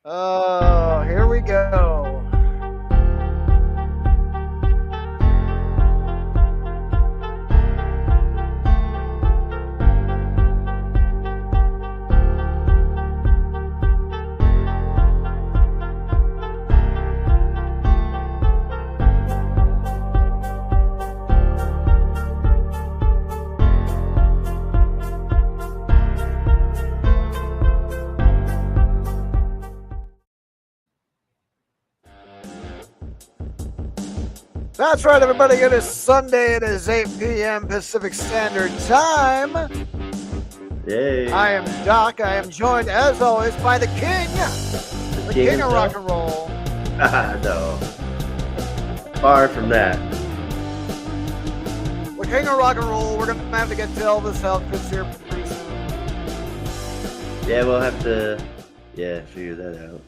Oh, here we go. That's right, everybody. It is Sunday. It is 8 p.m. Pacific Standard Time. Yay. I am Doc. I am joined, as always, by the King, the King of rock and roll. No. Far from that. The King of rock and roll. We're going to have to get to Elvis outfits here pretty soon. Yeah, we'll have to, figure that out.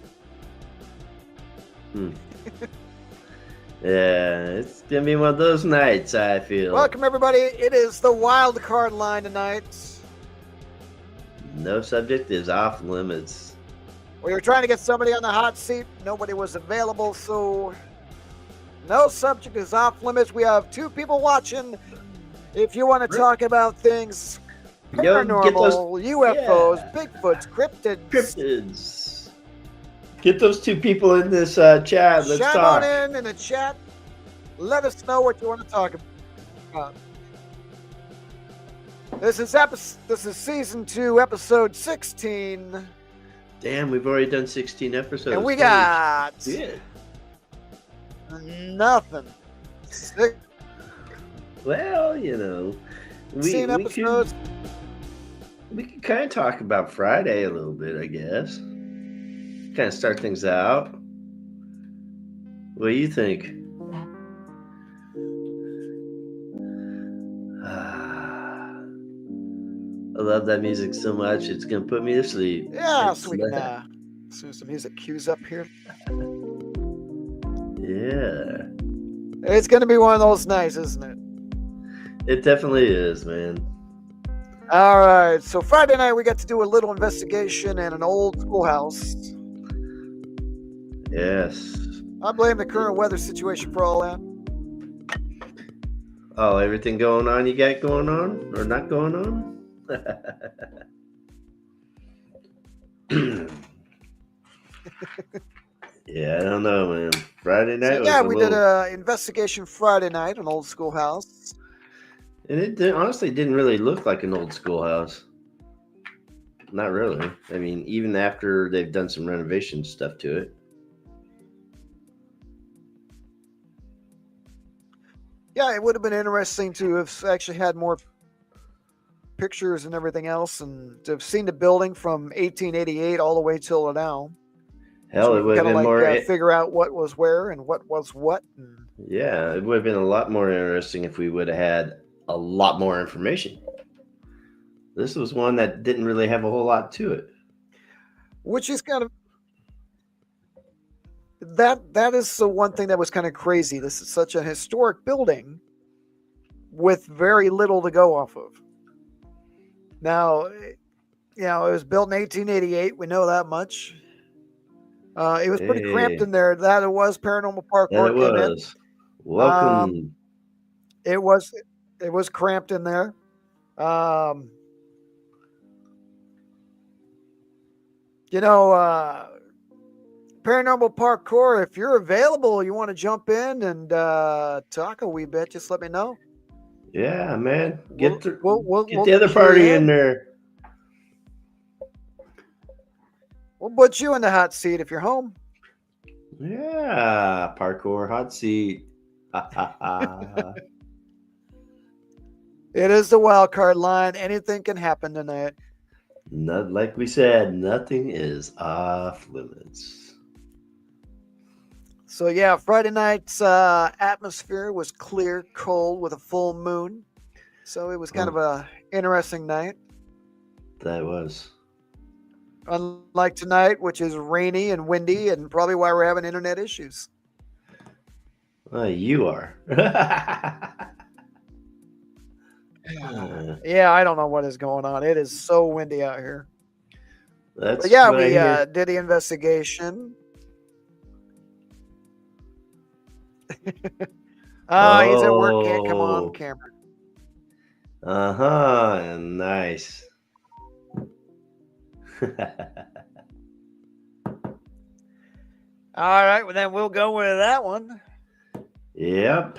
Yeah, it's going to be one of those nights, I feel. Welcome, everybody. It is the wild card line tonight. No subject is off limits. We were trying to get somebody on the hot seat. Nobody was available, so no subject is off limits. We have two people watching. If you want to talk about things paranormal, UFOs, Bigfoots, cryptids. Get those two people in this chat. Let's Shout talk. on in the chat. Let us know what you want to talk about. This is season 2, episode 16. Damn, we've already done 16 episodes. And we got nothing. Well, we episodes. We can kind of talk about Friday a little bit, I guess. Kind of start things out. What do you think? I love that music so much. It's going to put me to sleep. Yeah, so we can see some music cues up here. Yeah. It's going to be one of those nights, isn't it? It definitely is, man. All right. So Friday night, we got to do a little investigation in an old schoolhouse. Yes. I blame the current weather situation for all that. Oh, everything going on you got going on or not going on? Yeah, I don't know, man. Friday night. So, we did an investigation Friday night, an old schoolhouse. And it honestly didn't really look like an old schoolhouse. Not really. I mean, even after they've done some renovation stuff to it. Yeah, it would have been interesting to have actually had more pictures and everything else, and to have seen the building from 1888 all the way till now. Hell, it would have been more. Figure out what was where and what was what. Yeah, it would have been a lot more interesting if we would have had a lot more information. This was one that didn't really have a whole lot to it. Which is kind of that is the one thing that was kind of crazy. This is such a historic building with very little to go off of. Now, it was built in 1888. We know that much. It was pretty cramped in there. That it was Paranormal Park. It was. Welcome. It was cramped in there. Paranormal Parkour, if you're available, you want to jump in and talk a wee bit, just let me know. Yeah, man. Get the We'll other party in there. We'll put you in the hot seat if you're home. Yeah, Parkour hot seat. It is the wild card line. Anything can happen tonight. Not like we said, nothing is off limits. So yeah, Friday night's atmosphere was clear, cold with a full moon. So it was kind of a interesting night. That was. Unlike tonight, which is rainy and windy, and probably why we're having internet issues. You are. Yeah, I don't know what is going on. It is so windy out here. But That's yeah, what I we hear. did the investigation. He's at work. Can't come on Oh, camera. uh-huh. Nice. All right, well then we'll go with that one. Yep.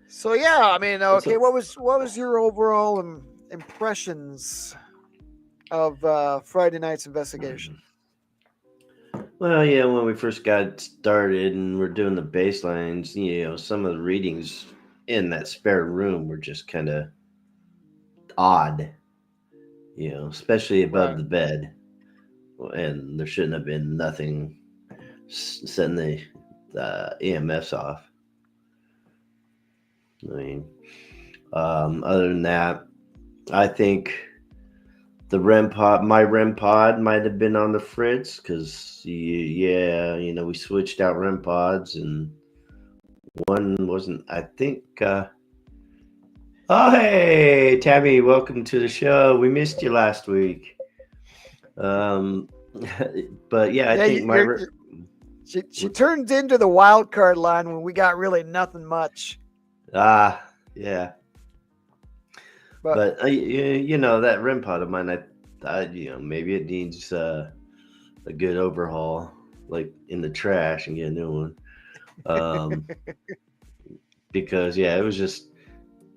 So yeah, I mean, okay, So, what was your overall impressions of Friday night's investigation? well, yeah, when we first got started and we're doing the baselines, some of the readings in that spare room were just kind of odd, especially above Right. the bed. And there shouldn't have been nothing setting the EMFs off. I mean, other than that, I think my REM pod might have been on the fritz because, yeah, we switched out REM pods and one wasn't, I think. Oh, hey, Tabby, welcome to the show. We missed you last week. Um, but yeah, I Yeah, think she turned into the wild card line when we got really nothing much. yeah. But But that REM pod of mine, maybe it needs a good overhaul, like in the trash, and get a new one. Um, because yeah, it was just,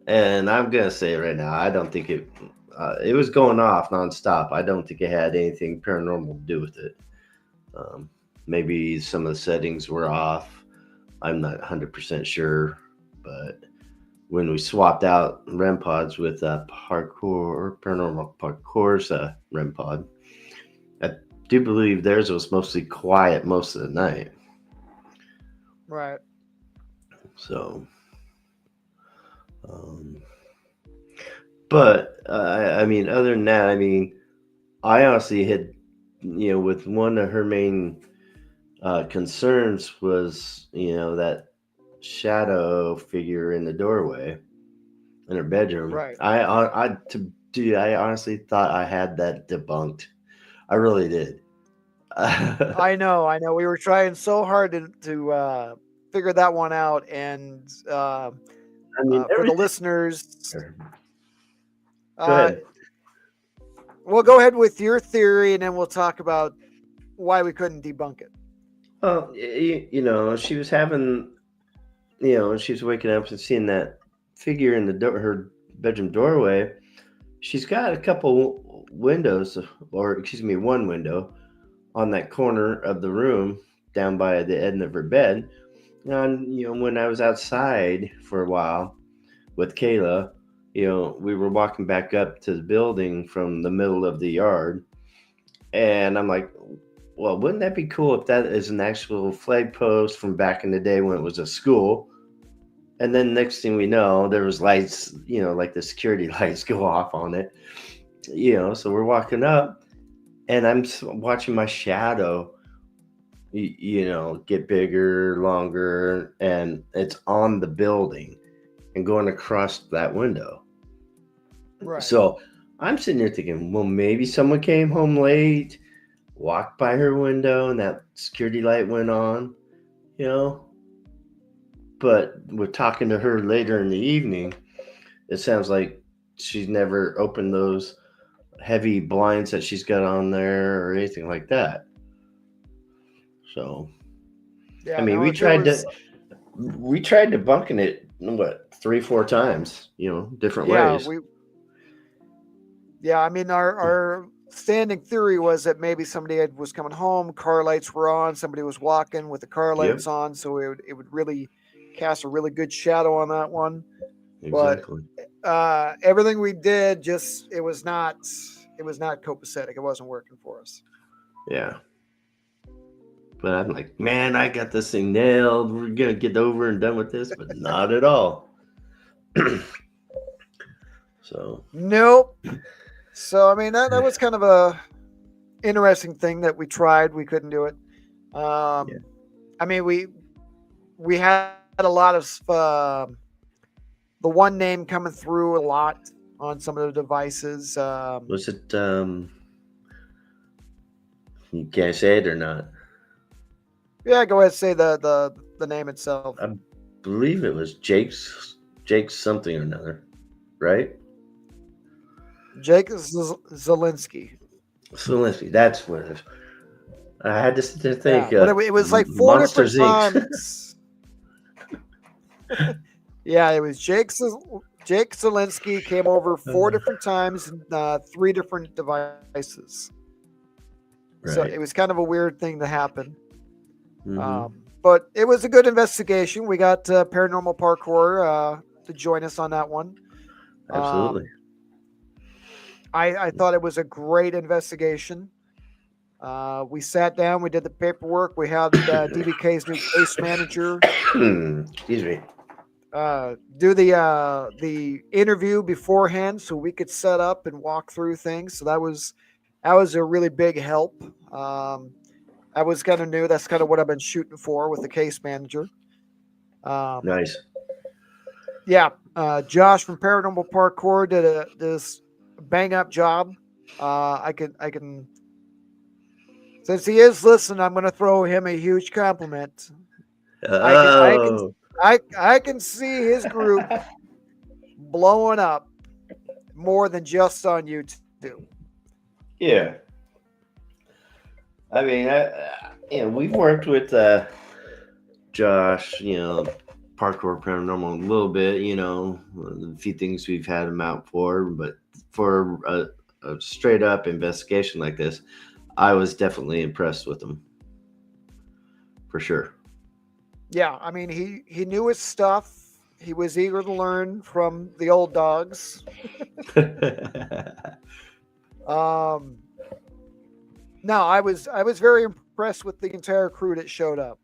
and I'm gonna say it right now, I don't think it was going off nonstop. I don't think it had anything paranormal to do with it. Um, Maybe some of the settings were off. I'm not 100% sure, but when we swapped out REM pods with paranormal parkour's REM pod, I do believe theirs was mostly quiet most of the night. right, So, um, but I mean, other than that, I mean, I honestly had, with one of her main concerns was, that shadow figure in the doorway in her bedroom. right. I honestly thought I had that debunked. I really did. I know, I know. We were trying so hard to figure that one out, and I mean, for the everything. listeners, Go uh, ahead. we'll go ahead with your theory, and then we'll talk about why we couldn't debunk it. Well, she was having, she was waking up and seeing that figure in her bedroom doorway. She's got a couple windows, or excuse me, one window on that corner of the room down by the end of her bed. And, when I was outside for a while with Kayla, we were walking back up to the building from the middle of the yard. And I'm like, well, wouldn't that be cool if that is an actual flag post from back in the day when it was a school? And then next thing we know, there was lights, like the security lights go off on it. So we're walking up, and I'm watching my shadow, get bigger, longer, and it's on the building and going across that window. Right. So I'm sitting here thinking, well, maybe someone came home late, walked by her window, and that security light went on, you know. But we're talking to her later in the evening. It sounds like she's never opened those heavy blinds that she's got on there or anything like that. So, I Yeah, mean, no, if it was, we tried debunking it, what, 3-4 times, different yeah, ways. I mean, our standing theory was that maybe somebody was coming home, car lights were on, somebody was walking with the car Yep, lights on, so it would really cast a really good shadow on that one. But exactly. everything we did just it was not copacetic. It wasn't working for us. Yeah. But I'm like, man, I got this thing nailed. We're gonna get over and done with this, but not at all. So, Nope. So I mean that was kind of a interesting thing that we tried. We couldn't do it. yeah. I mean we had a lot of the one name coming through a lot on some of the devices. Was it? You can't say it or not. Yeah, go ahead and say the name itself. I believe it was Jake's something or another, right? Jake Zelensky. Zelensky. That's what it is. I had to sit there and Yeah, think. but it was like four Monsters different Inc. times. Yeah, it was Jake Zelensky came over four different times and three different devices. So Right. it was kind of a weird thing to happen. Hmm. But it was a good investigation. We got Paranormal Parkour to join us on that one. Absolutely. I thought it was a great investigation. We sat down, we did the paperwork. We had DBK's new case manager Excuse me. do the interview beforehand, so we could set up and walk through things. So that was a really big help. I was kind of new. That's kind of what I've been shooting for with the case manager. Um, Nice. yeah, Josh from Paranormal Parkour did this bang up job. I can since he is listening, I'm going to throw him a huge compliment. I can I can Oh. I can see his group blowing up more than just on YouTube. Yeah. I mean, we've worked with Josh, parkour paranormal a little bit, a few things we've had him out for, but for a straight up investigation like this, I was definitely impressed with him, for sure. Yeah, I mean he knew his stuff. He was eager to learn from the old dogs. Um, no, I was very impressed with the entire crew that showed up.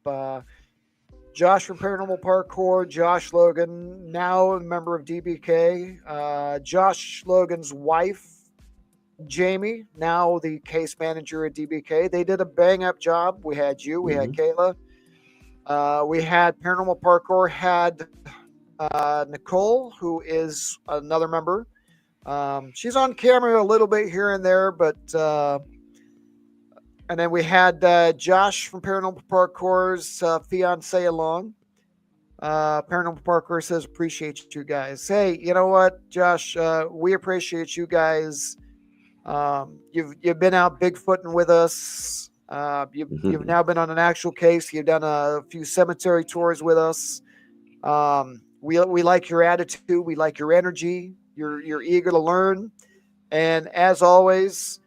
Josh from Paranormal Parkour, Josh Logan, now a member of DBK. Josh Logan's wife, Jamie, now the case manager at DBK. They did a bang up job. We had you, we had Hmm. Kayla, we had Paranormal Parkour, had Nicole, who is another member. She's on camera a little bit here and there, but and then we had Josh from Paranormal Parkour's fiance along. Paranormal Parkour says appreciate you guys. Hey, you know what, Josh? We appreciate you guys. You've been out Bigfooting with us. You've now been on an actual case. You've done a few cemetery tours with us. We like your attitude. We like your energy. You're eager to learn, and as always,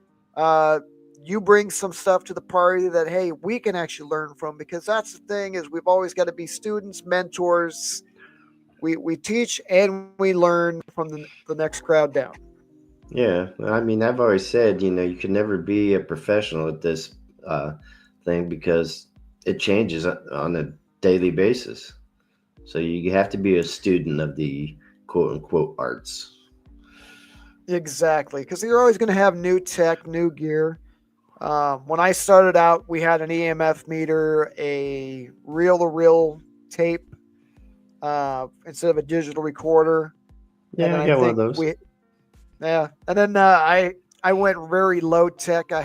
you bring some stuff to the party that hey we can actually learn from, because that's the thing is we've always got to be students, mentors. We teach and we learn from the next crowd down. Yeah, I mean, I've always said, you can never be a professional at this uh, thing because it changes on a daily basis. So you have to be a student of the quote unquote arts. Exactly, because you're always going to have new tech, new gear. When I started out, we had an EMF meter, a reel-to-reel tape instead of a digital recorder, and Yeah, then I I got one of think those. and then I went very low tech. I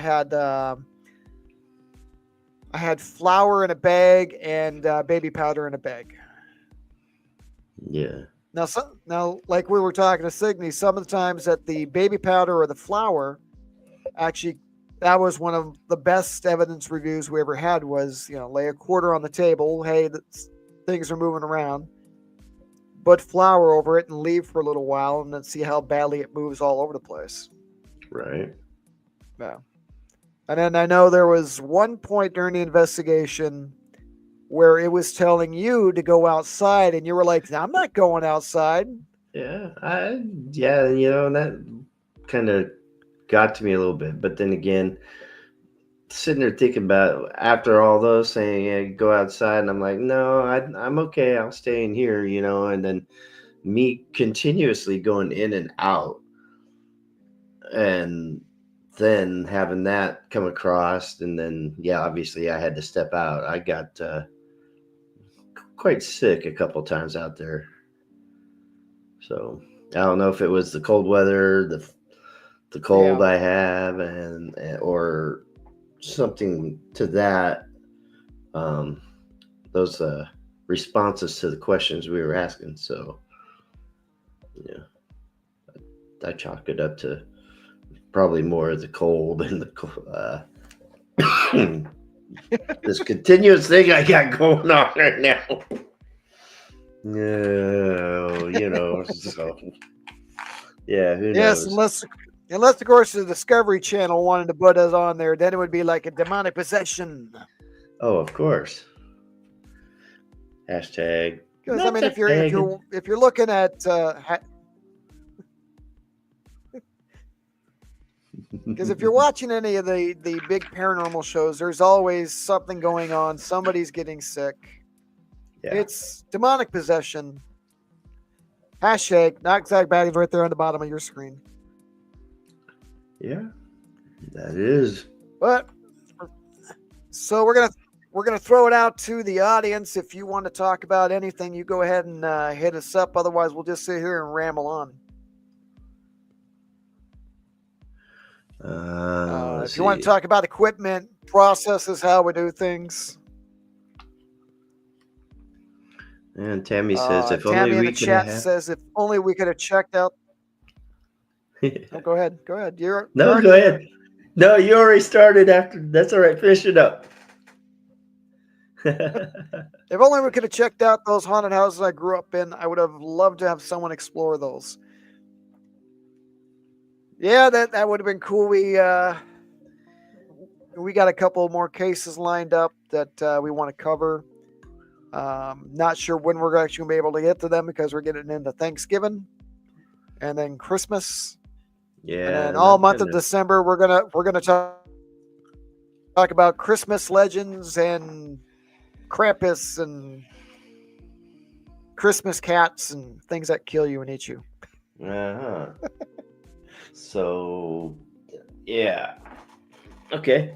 had flour in a bag and baby powder in a bag. Yeah. Now, like we were talking to Signy, some of the times that the baby powder or the flour actually, that was one of the best evidence reviews we ever had. Was lay a quarter on the table. Hey, things are moving around. Put flour over it and leave for a little while, and then see how badly it moves all over the place. Right. Yeah. And then I know there was one point during the investigation where it was telling you to go outside, and you were like, "I'm not going outside." Yeah. Yeah, that kind of got to me a little bit. But then again, sitting there thinking about after all those saying, yeah, go outside, and I'm like, no, I'm okay. I'll stay in here, and then me continuously going in and out, and then having that come across, and then yeah, obviously I had to step out. I got quite sick a couple times out there, so I don't know if it was the cold weather, the cold Yeah. I have, and or something to that. Um, those responses to the questions we were asking. So, yeah, I chalk it up to probably more of the cold and the this continuous thing I got going on right now. No, so yeah, who Yes, knows? unless of course the Discovery Channel wanted to put us on there, then it would be like a demonic possession. Oh, of course. Hashtag Because I not mean, that tagging. if you're looking at because if you're watching any of the big paranormal shows, there's always something going on. Somebody's getting sick. Yeah, It's demonic possession. Hashtag not exact baggage right there on the bottom of your screen. yeah, that is. But so we're gonna throw it out to the audience. If you want to talk about anything, you go ahead and hit us up. Otherwise, we'll just sit here and ramble on. Let's If you want to see. talk about equipment, processes, how we do things, And Tammy says, if only Tammy in we the could chat have. says, if only we could have checked out. Oh, go ahead. Go ahead. You're No, already go in there. ahead. No, you already started after. That's all right. Finish it up. If only we could have checked out those haunted houses I grew up in. I would have loved to have someone explore those. Yeah, that would have been cool. We got a couple more cases lined up that we want to cover. Not sure when we're actually going to be able to get to them because we're getting into Thanksgiving and then Christmas. Yeah, And then and all I'm month of gonna. December, we're gonna talk about Christmas legends and Krampus and Christmas cats and things that kill you and eat you. Uh-huh. So, yeah. Okay.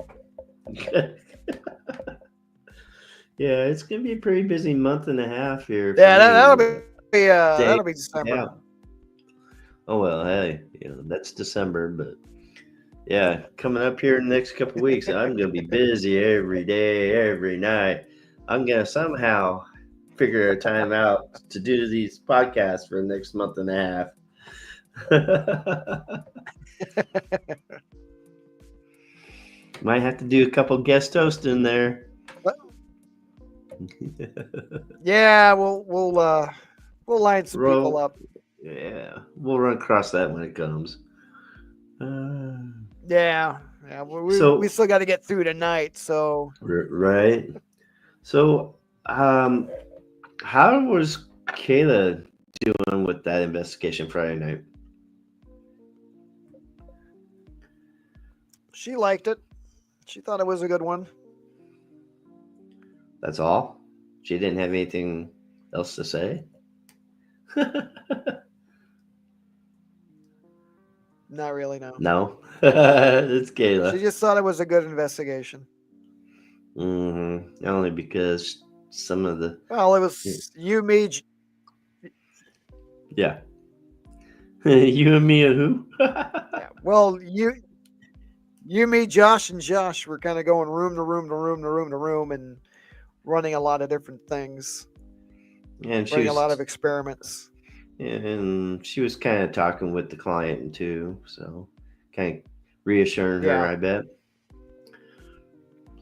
Yeah, it's gonna be a pretty busy month and a half here for Yeah, that'll me. Day that'll be December. out. Oh well, hey, that's December, but yeah, coming up here in the next couple weeks, I'm gonna be busy every day, every night. I'm gonna somehow figure a time out to do these podcasts for the next month and a half. Might have to do a couple guest hosts in there. Yeah, we'll line some people Roll. up. Yeah, we'll run across that when it comes. Yeah, we So still got to get through tonight. So right. So how was Kayla doing with that investigation Friday night? she liked it. She thought it was a good one. That's all? She didn't have anything else to say? Not really, no. No. It's Kayla. She just thought it was a good investigation. Only because some of the Well, it was you, me, yeah. You and me and who? yeah. Well, you, me, Josh, and Josh were kind of going room to room to room to room to room and running a lot of different things, And she running a was lot of experiments. and she was kind of talking with the client too, so kind of reassuring her, Yeah. I bet.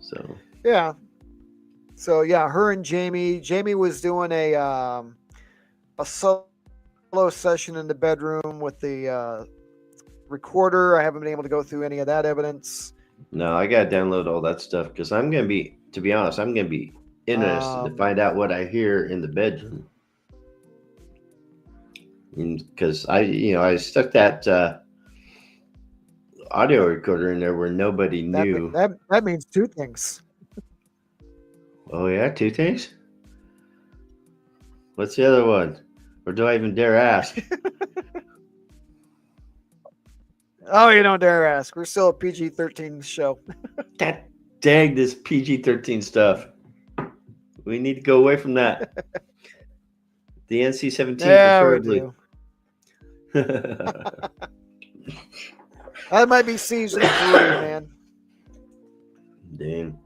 So Yeah. So yeah, her and Jamie. Jamie was doing a solo session in the bedroom with the recorder. I haven't been able to go through any of that evidence. no, I gotta download all that stuff because I'm gonna be, to be honest, I'm gonna be interested to find out what I hear in the bedroom. Because I stuck that audio recorder in there where nobody knew. That means two things. Oh yeah, two things. What's the other one? Or do I even dare ask? Oh, you don't dare ask. We're still a PG-13 show. That dang this PG-13 stuff. We need to go away from that. The NC-17 Yeah, we preferably. do. That might be season 3, man. Damn.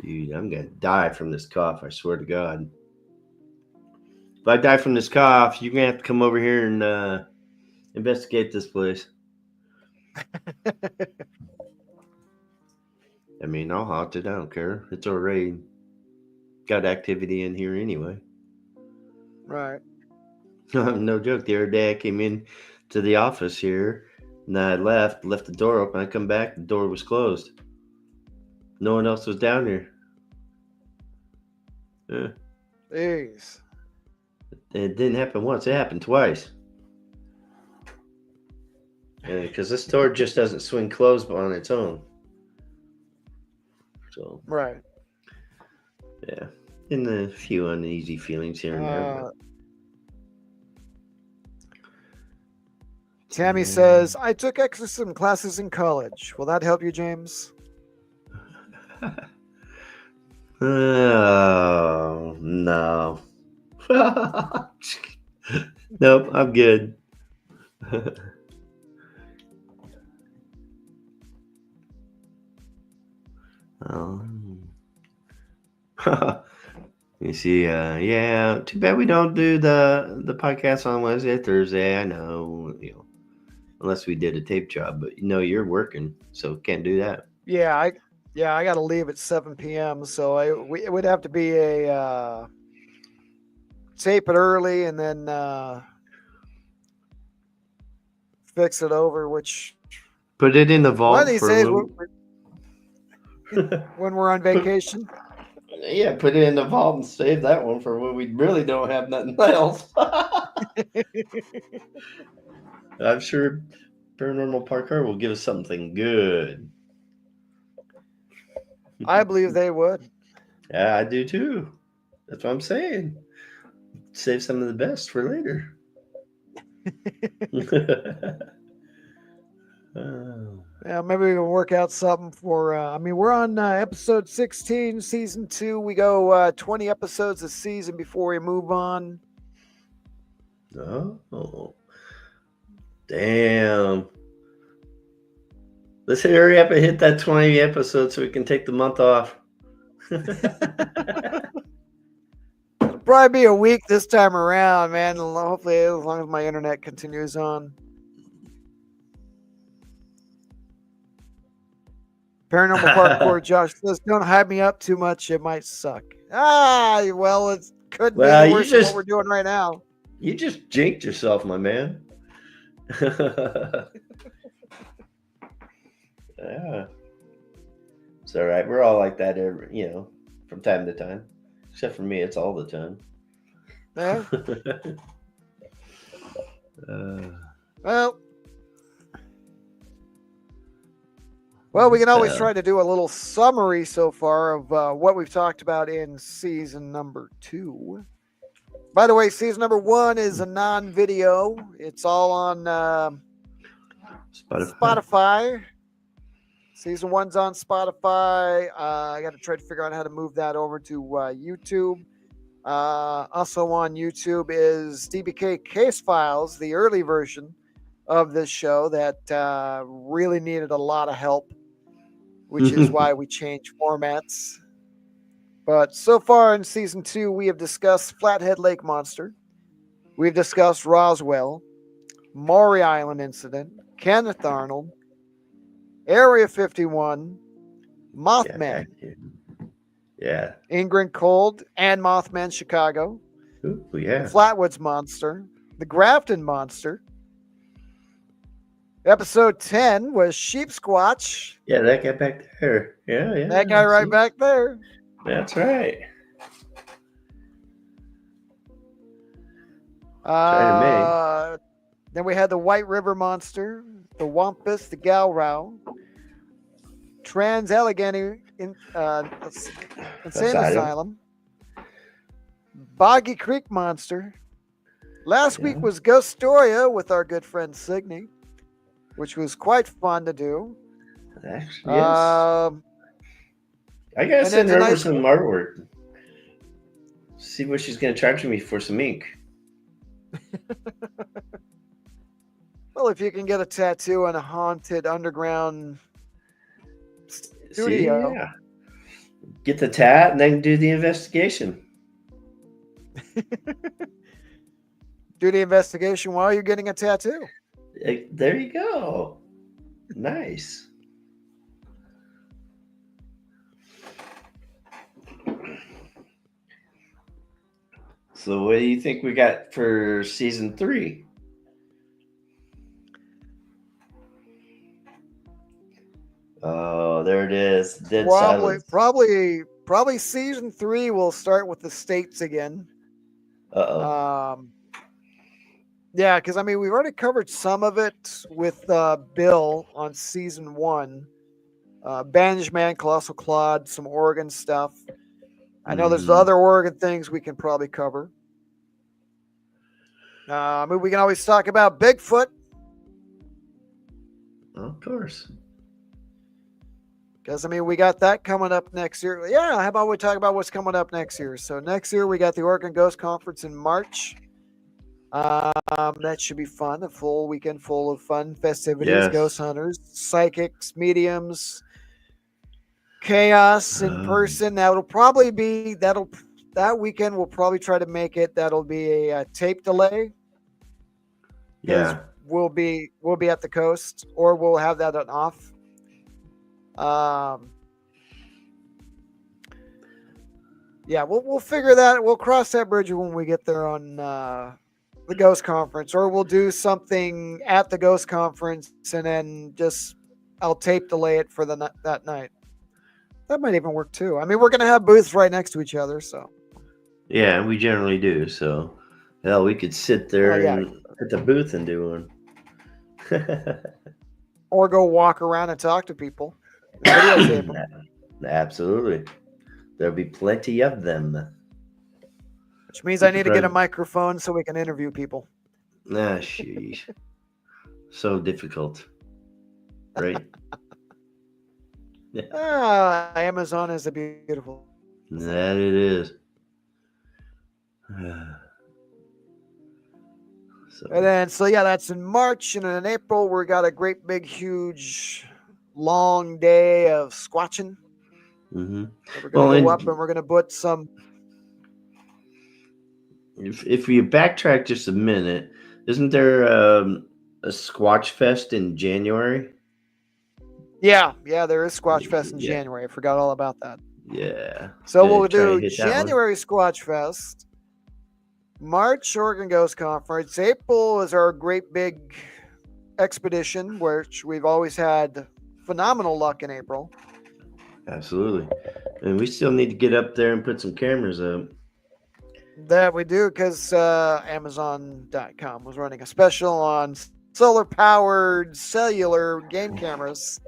Dude, I'm going to die from this cough. I swear to God. If I die from this cough, you're going to have to come over here and investigate this place. I mean, I'll haunt it. I don't care. It's already got activity in here anyway. Right. No joke. The other day I came in to the office here and I left the door open. I come back, the door was closed. No one else was down here. Yeah. Jeez. It didn't happen once. It happened twice. Because this door just doesn't swing closed on its own. So. Right. Yeah. And a few uneasy feelings here and there. Tammy says, I took exorcism classes in college. Will that help you, James? Oh, no. Nope, I'm good. You see, yeah, too bad we don't do the podcast on Wednesday, Thursday. I know, unless we did a tape job, but you're working, so can't do that. Yeah, I got to leave at 7 p.m. So it would have to be a tape it early and then fix it over. Which put it in the vault. One of these days when we're on vacation. Yeah, put it in the vault and save that one for when we really don't have nothing else. I'm sure Paranormal Parkour will give us something good. I believe they would. Yeah, I do too. That's what I'm saying. Save some of the best for later. Yeah, maybe we can work out something for. We're on episode 16, season 2. We go 20 episodes a season before we move on. Oh, damn! Let's hurry up and hit that 20 episodes so we can take the month off. It'll probably be a week this time around, man. Hopefully, as long as my internet continues on. Paranormal Parkour Josh says, don't hype me up too much. It might suck. Well, it could be worse than what we're doing right now. You just jinked yourself, my man. Yeah. It's all right. We're all like that, from time to time. Except for me, it's all the time. Yeah. Well, we can always try to do a little summary so far of what we've talked about in season number 2. By the way, season number 1 is a non-video. It's all on Spotify. Season 1's on Spotify. I got to try to figure out how to move that over to YouTube. Also on YouTube is DBK Case Files, the early version of this show that really needed a lot of help, which is why we changed formats. But so far in season 2, we have discussed Flathead Lake Monster. We've discussed Roswell, Maury Island Incident, Kenneth Arnold, Area 51, Mothman, Ingrid Cold and Mothman Chicago, Flatwoods Monster, the Grafton Monster. Episode 10 was Sheep Squatch. Yeah, that guy back there. Yeah. That guy right back there. That's right. Then we had the White River Monster, the Wampus, the Galrow, Trans Allegheny Insane Asylum, Boggy Creek Monster. Last week was Ghostoria with our good friend Signe, which was quite fun to do. Actually, yes. I gotta send her over some artwork. See what she's gonna charge me for some ink. Well, if you can get a tattoo in a haunted underground See, studio, yeah. Get the tat and then do the investigation. do the investigation while you're getting a tattoo. There you go. Nice. So, what do you think we got for season 3? Oh, there it is. Dead silence. Probably season 3 will start with the states again. Uh-oh. Yeah, because I mean we've already covered some of it with Bill on season 1. Bandage Man, Colossal Claude, some Oregon stuff. I know there's other Oregon things we can probably cover. I mean, we can always talk about Bigfoot. Of course. Because, I mean, we got that coming up next year. Yeah, how about we talk about what's coming up next year? So, next year we got the Oregon Ghost Conference in March. That should be fun. A full weekend full of fun festivities, Yes. ghost hunters, psychics, mediums, chaos in person. That weekend we'll probably try to make it. That'll be a tape delay. Yeah. We'll be at the coast, or we'll have that on off. Yeah, we'll figure that. We'll cross that bridge when we get there on the Ghost Conference, or we'll do something at the Ghost Conference and then I'll tape delay it for that night. That might even work too. I mean, we're gonna have booths right next to each other, so. Yeah, we generally do. So, hell, we could sit there and at the booth and do one. Or go walk around and talk to people. Videotape them. Absolutely. There'll be plenty of them. Which means I need to get a microphone so we can interview people. Ah, sheesh. So difficult. Right? Amazon is a beautiful. That it is. That's in March, and in April we got a great big huge long day of squatching. Mm-hmm. We're gonna go up and we're gonna put some. If we backtrack just a minute, isn't there a Squatch Fest in January? Yeah, there is Squatch Fest in January. I forgot all about that. Yeah. So we'll do January Squatch Fest, March Oregon Ghost Conference, April is our great big expedition, which we've always had phenomenal luck in April. Absolutely. And we still need to get up there and put some cameras up. That we do, because Amazon.com was running a special on solar-powered cellular game cameras.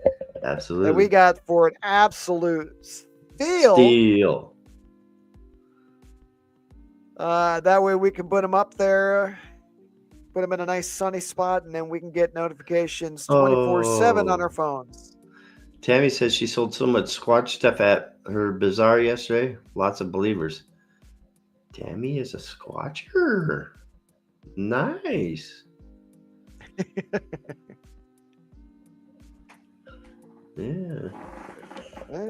Absolutely. That we got for an absolute steal. That way we can put them up there, put them in a nice sunny spot, and then we can get notifications 24/7 on our phones. Tammy says she sold so much Squatch stuff at her bazaar yesterday. Lots of believers. Tammy is a Squatcher. Nice. Yeah.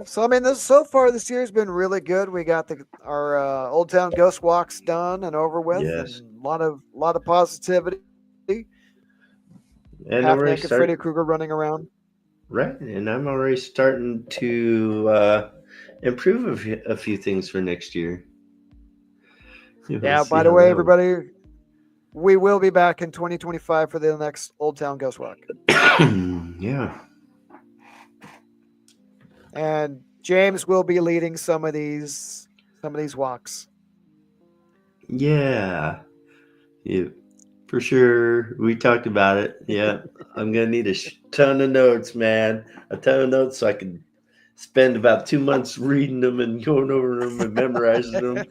So I mean, so far this year's been really good. We got our Old Town Ghost Walks done and over with. Yes. And a lot of positivity. And Half naked Freddy Krueger running around. Right, and I'm already starting to improve a few things for next year. Yeah, by the way, everybody, we will be back in 2025 for the next Old Town Ghost Walk. Yeah. And James will be leading some of these walks. Yeah. Yeah, for sure. We talked about it. Yeah. I'm going to need a ton of notes, man. A ton of notes so I can spend about 2 months reading them and going over them and memorizing them.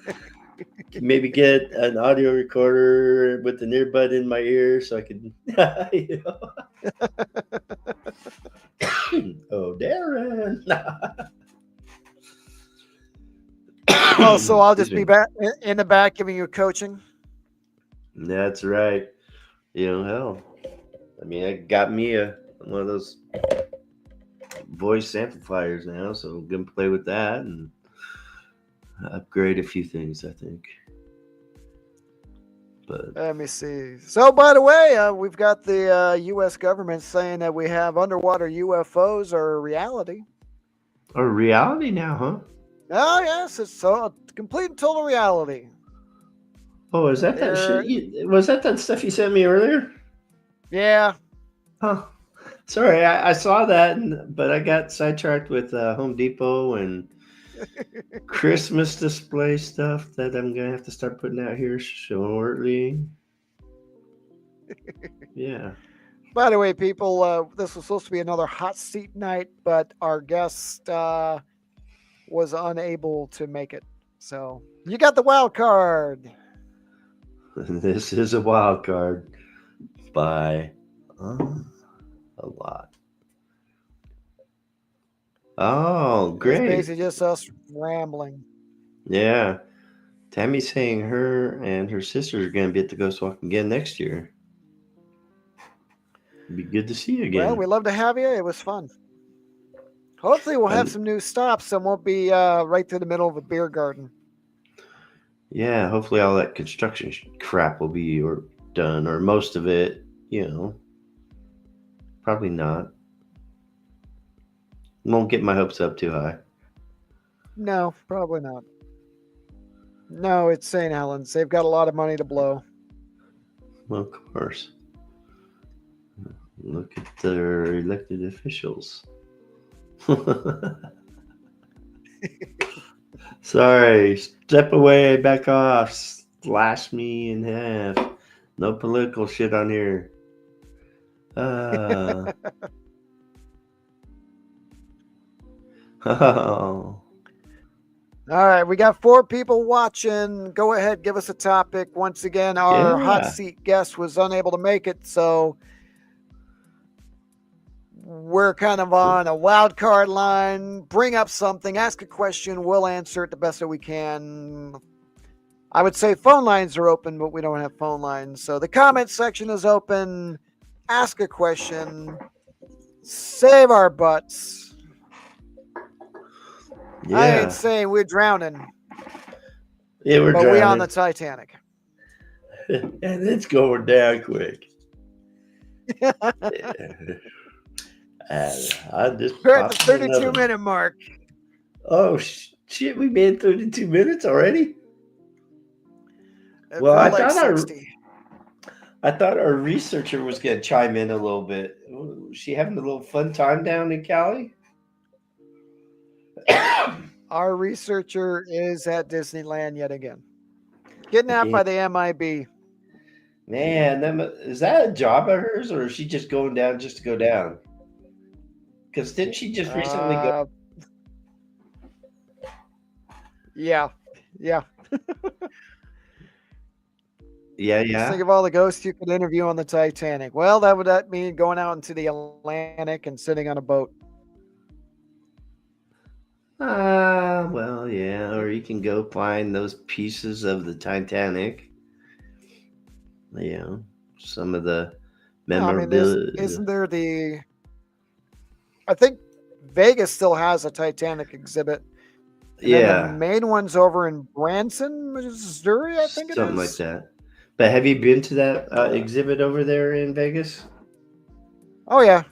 Maybe get an audio recorder with an earbud in my ear so I can, Oh, Darren. Oh, so I'll just be back in the back giving you coaching. That's right. Hell, I mean, I got me one of those voice amplifiers now, so I'm gonna play with that and upgrade a few things, I think. But Let me see. So, by the way, we've got the U.S. government saying that we have underwater UFOs are a reality. a reality now, huh? Oh, yes, it's so complete and total reality. Oh, is that that shit? There, Was that stuff you sent me earlier? yeah. Huh. Sorry, I saw that, but I got sidetracked with Home Depot and Christmas display stuff that I'm gonna have to start putting out here shortly. Yeah. By the way, people, this was supposed to be another hot seat night, but our guest was unable to make it. So you got the wild card. This is a wild card by a lot. Oh, It's great. basically just us rambling. Yeah. Tammy's saying her and her sisters are going to be at the Ghost Walk again next year. It'd be good to see you Well, again. we love to have you. It was fun. Hopefully, we'll have And some new stops and won't be right through the middle of a beer garden. yeah, hopefully all that construction crap will be done, or most of it. Probably not. Won't get my hopes up too high. No, probably not. No, it's St. Helens. They've got a lot of money to blow. Well, of course. Look at their elected officials. Sorry, step away, back off, slash me in half. No political shit on here. Oh. All right, we got 4 people watching. Go ahead, give us a topic. Once again, our hot Yeah. seat guest was unable to make it, so we're kind of on a wild card line. Bring up something, ask a question, we'll answer it the best that we can. I would say phone lines are open, but we don't have phone lines. So the comment section is open. Ask a question. Save our butts. I ain't Yeah. saying we're drowning, Yeah, we're but we on drowning. the Titanic. And it's going down quick. I just We're at the popped in 32 another. minute mark. Oh shit! We made 32 minutes already. It Well, felt like 60. I thought our researcher was gonna chime in a little bit. Was she having a little fun time down in Cali? Our researcher is at Disneyland yet again. Kidnapped by the MIB. Man, is that a job of hers, or is she just going down just to go down? Because didn't she just recently go? Yeah. Yeah, Just yeah. think of all the ghosts you could interview on the Titanic. Well, that mean going out into the Atlantic and sitting on a boat. Well, yeah. Or you can go find those pieces of the Titanic. Some of the No, I mean, memorabilia. isn't there the? I think Vegas still has a Titanic exhibit. And then the main one's over in Branson, Missouri, I think it is. Something like that. But have you been to that exhibit over there in Vegas? Oh yeah,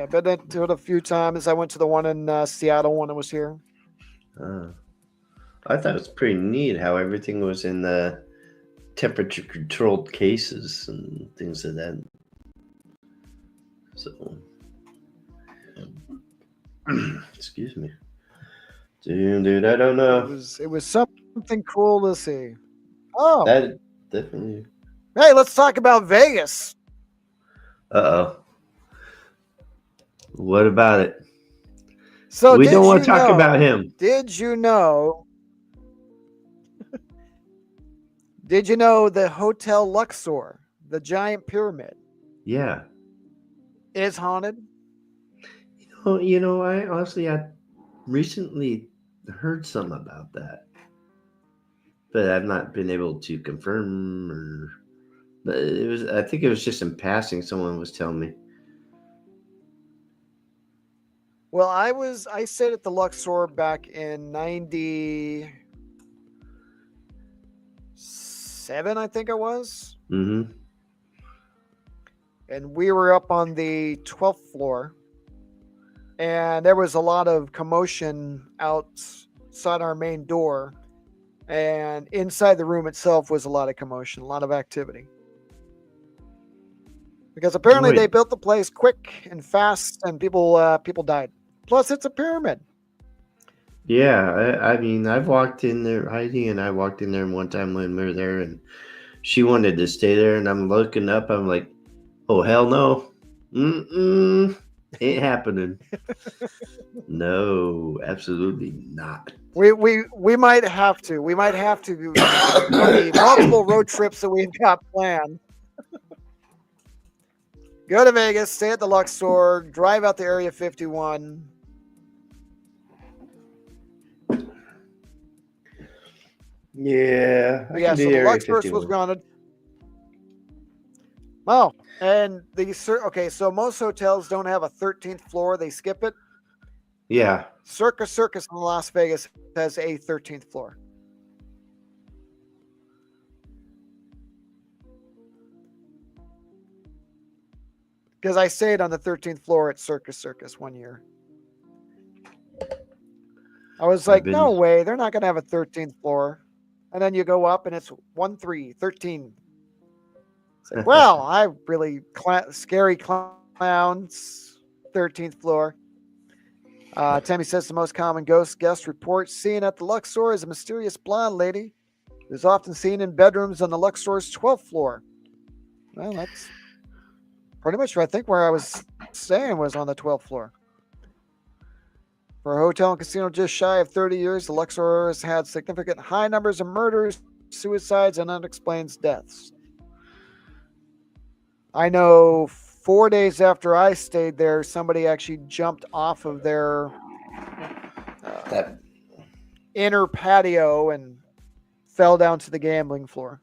been to it a few times. I went to the one in Seattle when it was here. I thought it was pretty neat how everything was in the temperature controlled cases and things like that. So, excuse me, dude. I don't know. It was something cool to see. Oh, That definitely. hey, let's talk about Vegas. Oh. What about it? So we don't want to talk about him. Did you know? Did you know the Hotel Luxor, the giant pyramid? Yeah. Is haunted? I recently heard something about that, but I've not been able to confirm or But it was. I think it was just in passing. Someone was telling me. Well, I stayed at the Luxor back in 97, I think it was. Mm-hmm. And we were up on the 12th floor. And there was a lot of commotion outside our main door. And inside the room itself was a lot of commotion, a lot of activity. Because apparently they Wait. built the place quick and fast, and people died. Plus, it's a pyramid. Yeah. I mean, I've walked in there. Heidi and I walked in there one time when we were there, and she wanted to stay there, and I'm looking up. I'm like, oh hell no. Mm-mm. Ain't happening. No, absolutely not. We might have to. We might have to on the multiple road trips that we've got planned. Go to Vegas, stay at the Luxor, drive out to Area 51. Yeah, I Yeah, can do so the Area Luxor was 51. grounded. Oh, and okay, so most hotels don't have a 13th floor; they skip it. Yeah. Circus in Las Vegas has a 13th floor. Because I stayed on the 13th floor at Circus one year. I was I've like, no been. way, they're not going to have a 13th floor. And then you go up and it's 1, 3, 13. It's like, well, I really scary clowns, 13th floor. Tammy says the most common ghost guest report seen at the Luxor is a mysterious blonde lady who's often seen in bedrooms on the Luxor's 12th floor. Well, that's pretty much, I think, where I was staying was on the 12th floor. For a hotel and casino just shy of 30 years, the Luxor has had significant high numbers of murders, suicides, and unexplained deaths. I know 4 days after I stayed there, somebody actually jumped off of their That. inner patio and fell down to the gambling floor.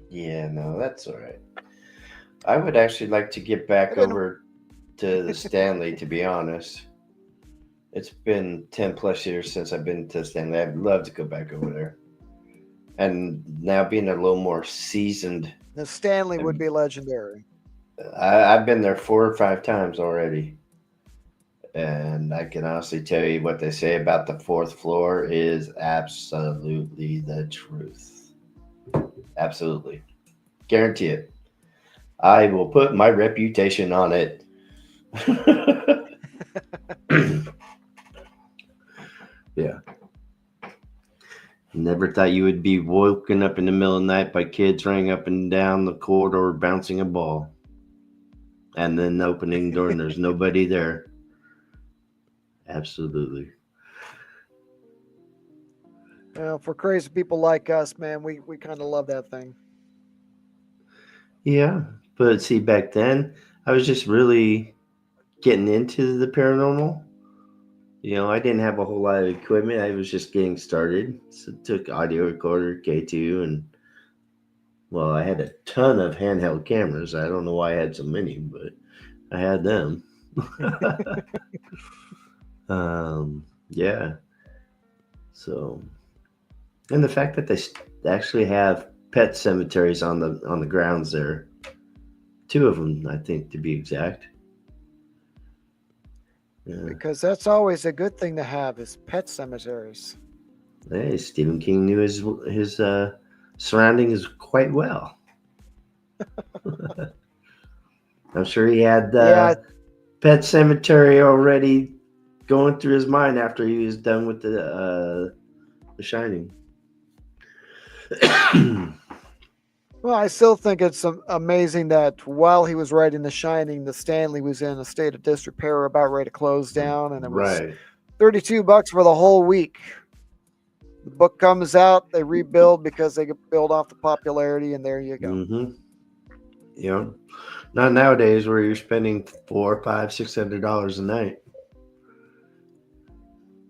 Yeah, no, that's all right. I would actually like to get back I didn't. over to the Stanley, to be honest. It's been 10 plus years since I've been to Stanley. I'd love to go back over there. And now being a little more seasoned, The Stanley would be legendary. I've been there 4 or 5 times already. And I can honestly tell you what they say about the fourth floor is absolutely the truth. Absolutely. Guarantee it. I will put my reputation on it. Yeah. Never thought you would be woken up in the middle of the night by kids running up and down the corridor bouncing a ball. And then opening the door and there's nobody there. Absolutely. For crazy people like us, man, we kind of love that thing. Yeah. But see, back then, I was just really getting into the paranormal. I didn't have a whole lot of equipment. I was just getting started. So took audio recorder, K2, and well, I had a ton of handheld cameras. I don't know why I had so many, but I had them. Yeah. So, and the fact that they actually have pet cemeteries on the grounds there, 2 of them, I think, to be exact. Yeah. Because that's always a good thing to have is pet cemeteries. Hey, Stephen King knew his surroundings quite well. I'm sure he had Yeah, the pet cemetery already going through his mind after he was done with the Shining. well, I still think it's amazing that while he was writing The Shining, the Stanley was in a state of disrepair, about ready to close down, and it was Right. $32 for the whole week. The book comes out, they rebuild because they build off the popularity, and there you go. Mm-hmm. Not nowadays where you're spending $400, $500, $600 a night.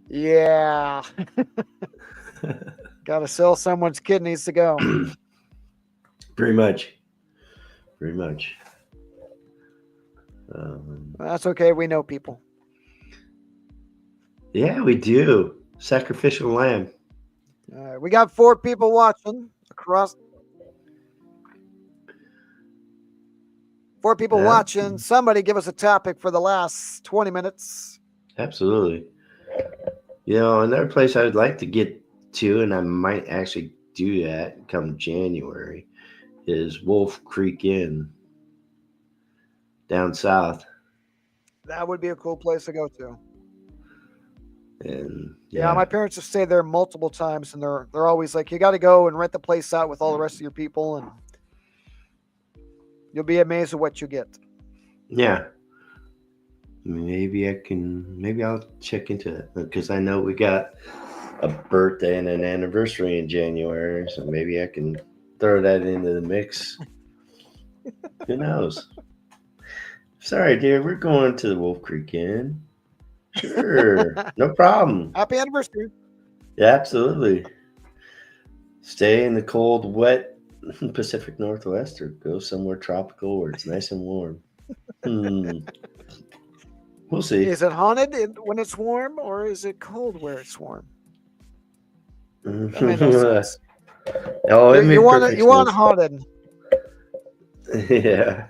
Yeah, got to sell someone's kidneys to go. Pretty much. Pretty much. That's okay. We know people. Yeah, we do. Sacrificial lamb. We got 4 people watching across. 4 people Yeah, watching. Somebody give us a topic for the last 20 minutes. absolutely. Another place I would like to get to, and I might actually do that come January, is Wolf Creek Inn down south. That would be a cool place to go to. And Yeah, my parents have stayed there multiple times, and they're always like, you got to go and rent the place out with all the rest of your people, and you'll be amazed at what you get. yeah. Maybe I'll check into it because I know we got a birthday and an anniversary in January, so maybe I can throw that into the mix. Who knows? Sorry, dear, we're going to the Wolf Creek Inn. Sure, no problem. Happy anniversary. Yeah, absolutely. Stay in the cold, wet Pacific Northwest or go somewhere tropical where it's nice and warm. We'll see. Is it haunted when it's warm, or is it cold where it's warm? That made no sense. Oh, it made you perfect want sense. haunted. Yeah.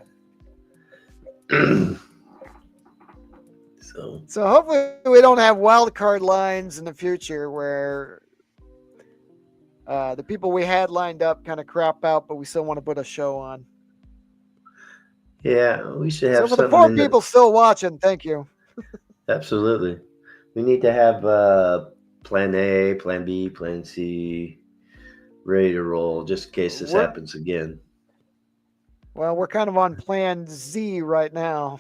So hopefully we don't have wild card lines in the future where the people we had lined up kind of crap out, but we still want to put a show on. Yeah, we should have So for the something 4 people still watching, thank you. Absolutely. We need to have plan A, plan B, plan C ready to roll just in case this happens again. Well, we're kind of on plan Z right now.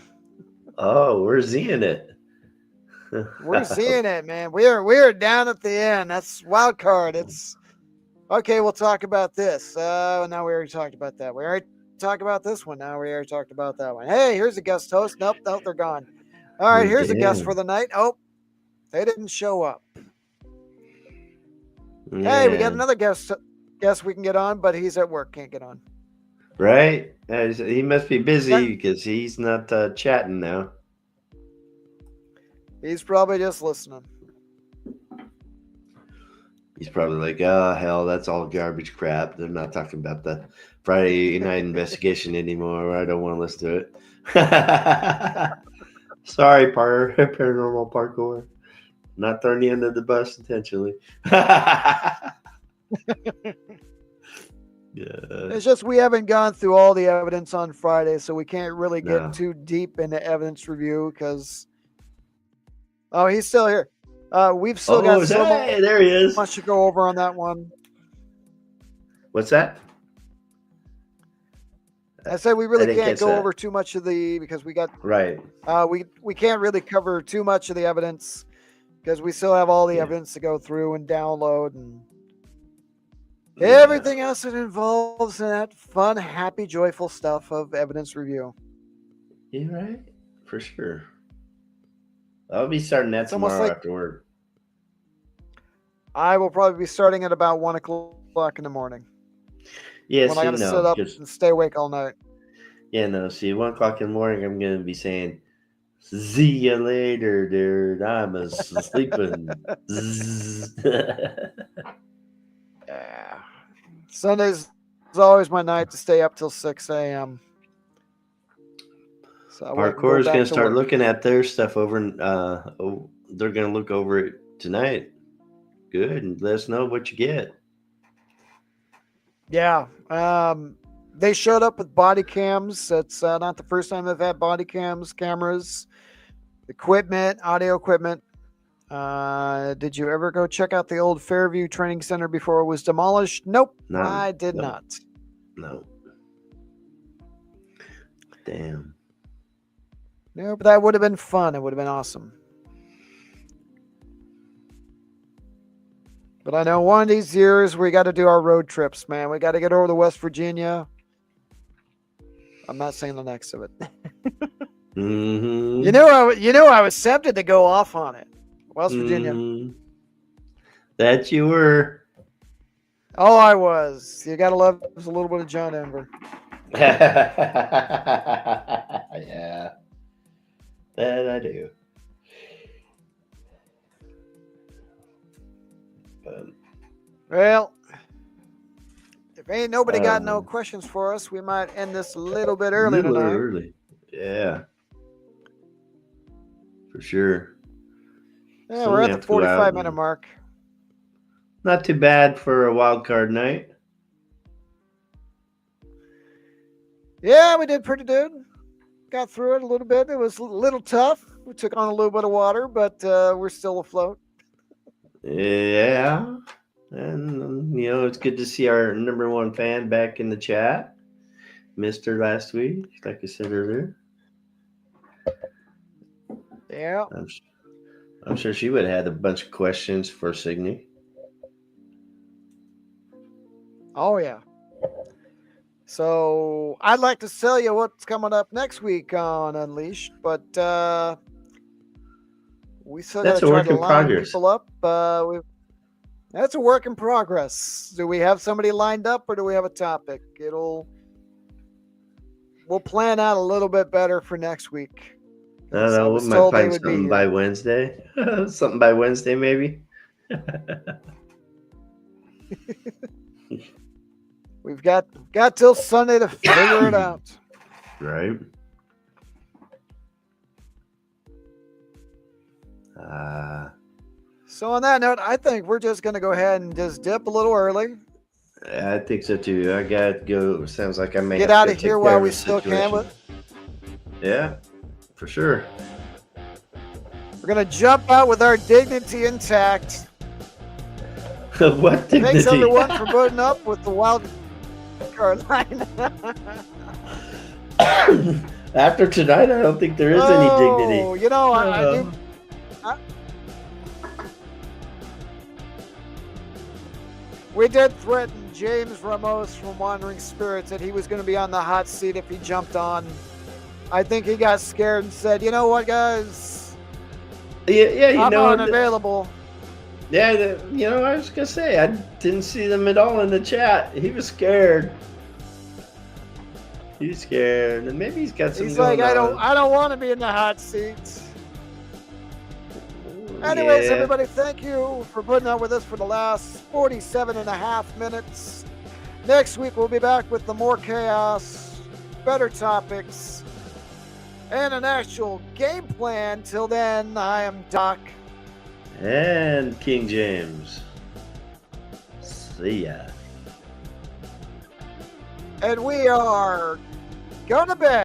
Oh, we're Zing it. We're seeing it, man. We're down at the end. That's wild card. It's okay. We'll talk about this. Now we already talked about that. We already talked about this one. Now we already talked about that one. Hey, here's a guest host. Nope, they're gone. All right, here's a guest for the night. Oh, they didn't show up. Yeah. Hey, we got another guest we can get on, but he's at work. Can't get on. Right? He must be busy because he's not chatting now. He's probably just listening. He's probably like, oh, hell, that's all garbage crap. They're not talking about the Friday night investigation anymore. I don't want to listen to it. Sorry, paranormal parkour. Not throwing you under the bus intentionally. Yeah. It's just we haven't gone through all the evidence on Friday, so we can't really get too deep into evidence review because... Oh, he's still here. We've still got so much, there he is. Much to go over on that one. What's that? I said we really can't go over too much of because we got right. We can't really cover too much of the evidence because we still have all the evidence to go through and download and everything else that involves that fun, happy, joyful stuff of evidence review. Yeah, right. For sure. I'll be starting that tomorrow after work. I will probably be starting at about 1 o'clock in the morning. Yes, when I gotta sit up and stay awake all night. Yeah, no. See, 1 o'clock in the morning, I'm gonna be saying, "See you later, dude. I'm sleeping." Yeah. Sundays is always my night to stay up till 6 a.m. So Parkour is gonna start looking at their stuff over. They're gonna look over it tonight. Good, and let us know what you get. Yeah. They showed up with body cams. It's not the first time they've had body cameras, equipment, audio equipment. Did you ever go check out the old Fairview Training Center before it was demolished? Nope. No, I did not. No. Damn. No, but that would have been fun. It would have been awesome. But I know one of these years we got to do our road trips, man. We got to get over to West Virginia. I'm not saying the next of it. Mm-hmm. You know, I was tempted to go off on it. West Virginia. That you were. Oh, I was. You gotta love a little bit of John Denver. Yeah, that I do. But, Well, if ain't nobody got no um, questions for us, we might end this a little bit a early little tonight. early. Yeah, for sure. Yeah, So we're we at the have to go out 45-minute and mark. not too bad for a wild card night. Yeah, we did pretty good. Got through it a little bit. It was a little tough. We took on a little bit of water, but we're still afloat. Yeah. And, it's good to see our number one fan back in the chat. Missed her last week, like I said earlier. Yeah. I'm sure she would have had a bunch of questions for Signe. Oh, yeah. So I'd like to tell you what's coming up next week on Unleashed, but we still got That's to a try work to in line progress. people up. That's a work in progress. Do we have somebody lined up, or do we have a topic? We'll plan out a little bit better for next week. I don't I know. We was might told they find would be something by here. Wednesday. Something by Wednesday, maybe. We've got till Sunday to figure it out. Right. So on that note, I think we're just going to go ahead and just dip a little early. I think so too. I gotta go. Sounds like I may Get have out to of go here take while care of we a still situation. can. Yeah, for sure. We're going to jump out with our dignity intact. What dignity? Thanks everyone for putting up with the wild card line. After tonight, I don't think there is any dignity. I do. We did threaten James Ramos from Wandering Spirits that he was going to be on the hot seat if he jumped on. I think he got scared and said, "You know what, guys? Yeah, I'm unavailable." Yeah, I was gonna say I didn't see them at all in the chat. He was scared. He's scared, and maybe he's got some. He's like, I don't want to be in the hot seat. Anyways, everybody, thank you for putting up with us for the last 47.5 minutes. Next week, we'll be back with the more chaos, better topics, and an actual game plan. Till then, I am Doc. And King James. See ya. And we are going to bed.